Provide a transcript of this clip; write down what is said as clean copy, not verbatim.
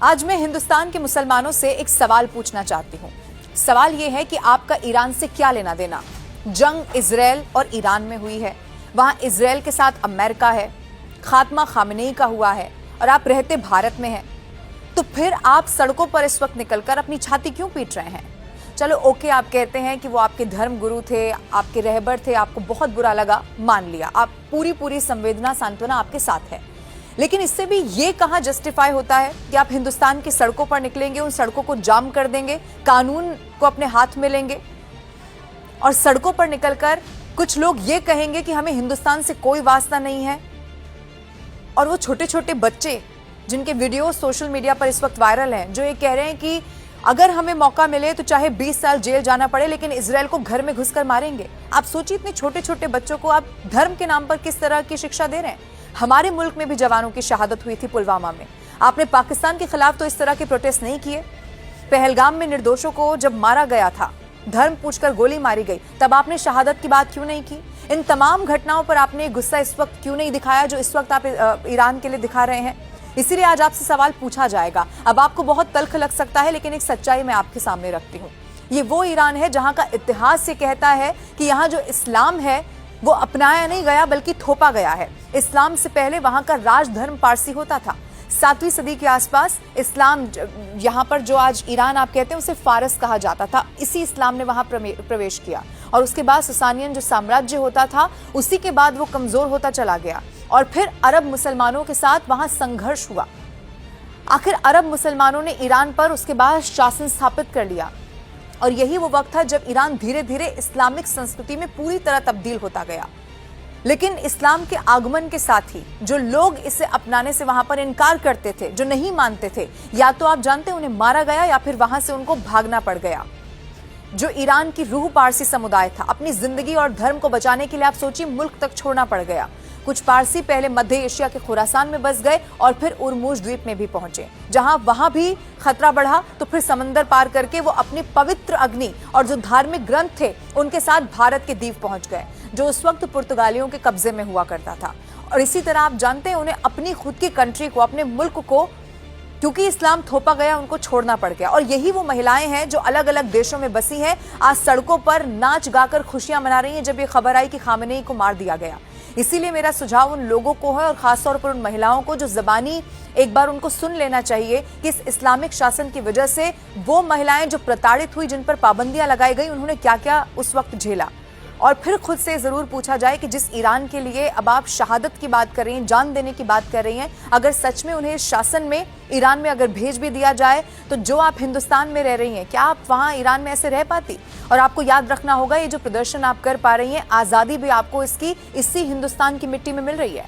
आज मैं हिंदुस्तान के मुसलमानों से एक सवाल पूछना चाहती हूँ। सवाल ये है कि आपका ईरान से क्या लेना देना। जंग इजराइल और ईरान में हुई है, वहां इजराइल के साथ अमेरिका है, खात्मा खामनेई का हुआ है और आप रहते भारत में हैं। तो फिर आप सड़कों पर इस वक्त निकलकर अपनी छाती क्यों पीट रहे हैं? चलो ओके, आप कहते हैं कि वो आपके धर्म गुरु थे, आपके रहबर थे, आपको बहुत बुरा लगा, मान लिया, आप पूरी संवेदना सांत्वना आपके साथ है। लेकिन इससे भी ये कहां जस्टिफाई होता है कि आप हिंदुस्तान की सड़कों पर निकलेंगे, उन सड़कों को जाम कर देंगे, कानून को अपने हाथ में लेंगे और सड़कों पर निकलकर कुछ लोग ये कहेंगे कि हमें हिंदुस्तान से कोई वास्ता नहीं है। और वो छोटे छोटे बच्चे जिनके वीडियो सोशल मीडिया पर इस वक्त वायरल हैं, जो ये कह रहे हैं कि अगर हमें मौका मिले तो चाहे 20 साल जेल जाना पड़े लेकिन इजराइल को घर में घुसकर मारेंगे। आप सोचिए, इतने छोटे छोटे बच्चों को आप धर्म के नाम पर किस तरह की शिक्षा दे रहे हैं। हमारे मुल्क में भी जवानों की शहादत हुई थी पुलवामा में। आपने पाकिस्तान के खिलाफ तो इस तरह के प्रोटेस्ट नहीं किए। पहलगाम में निर्दोषों को जब मारा गया था, धर्म पूछकर गोली मारी गई, तब आपने शहादत की बात क्यों नहीं की? इन तमाम घटनाओं पर आपने गुस्सा इस वक्त क्यों नहीं दिखाया जो इस वक्त आप ईरान के लिए दिखा रहे हैं? इसीलिए आज आपसे सवाल पूछा जाएगा। अब आपको बहुत तल्ख लग सकता है, लेकिन एक सच्चाई मैं आपके सामने रखती हूँ। ये वो ईरान है जहां का इतिहास ये कहता है कि यहाँ जो इस्लाम है वो अपनाया नहीं गया बल्कि थोपा गया है। इस्लाम से पहले वहां का राजधर्म पारसी होता था। 7वीं सदी के आसपास इस्लाम, यहाँ पर जो आज ईरान आप कहते हैं उसे फारस कहा जाता था, इसी इस्लाम ने वहां प्रवेश किया। और उसके बाद ससानियन जो साम्राज्य होता था, उसी के बाद वो कमजोर होता चला गया और फिर अरब मुसलमानों के साथ वहां संघर्ष हुआ। आखिर अरब मुसलमानों ने ईरान पर उसके बाद शासन स्थापित कर लिया और यही वो वक्त था जब ईरान धीरे धीरे इस्लामिक संस्कृति में पूरी तरह तब्दील होता गया। लेकिन इस्लाम के आगमन के साथ ही जो लोग इसे अपनाने से वहां पर इनकार करते थे, जो नहीं मानते थे, या तो आप जानते हैं उन्हें मारा गया या फिर वहां से उनको भागना पड़ गया। जो ईरान की रूह पारसी समुदाय था, अपनी जिंदगी और धर्म को बचाने के लिए आप सोचिए मुल्क तक छोड़ना पड़ गया। कुछ पारसी पहले मध्य एशिया के खुरासान में बस गए और फिर उर्मुज द्वीप में भी पहुंचे, जहां वहां भी खतरा बढ़ा तो फिर समंदर पार करके वो अपने पवित्र अग्नि और जो धार्मिक ग्रंथ थे उनके साथ भारत के द्वीप पहुंच गए, जो उस वक्त पुर्तगालियों के कब्जे में हुआ करता था। और इसी तरह आप जानते हैं उन्हें अपनी खुद की कंट्री को, अपने मुल्क को, क्योंकि इस्लाम थोपा गया, उनको छोड़ना पड़ गया। और यही वो महिलाएं हैं जो अलग अलग देशों में बसी हैं, आज सड़कों पर नाच गाकर खुशियां मना रही हैं जब ये खबर आई कि खामनेई को मार दिया गया। इसीलिए मेरा सुझाव उन लोगों को है और खासतौर पर उन महिलाओं को जो ज़बानी एक बार उनको सुन लेना चाहिए कि इस इस्लामिक शासन की वजह से वो महिलाएं जो प्रताड़ित हुई, जिन पर पाबंदियां लगाई गई, उन्होंने क्या क्या उस वक्त झेला। और फिर खुद से जरूर पूछा जाए कि जिस ईरान के लिए अब आप शहादत की बात कर रही हैं, जान देने की बात कर रही हैं, अगर सच में उन्हें शासन में ईरान में अगर भेज भी दिया जाए तो जो आप हिंदुस्तान में रह रही हैं, क्या आप वहां ईरान में ऐसे रह पाती? और आपको याद रखना होगा, ये जो प्रदर्शन आप कर पा रही हैं, आज़ादी भी आपको इसी हिंदुस्तान की मिट्टी में मिल रही है।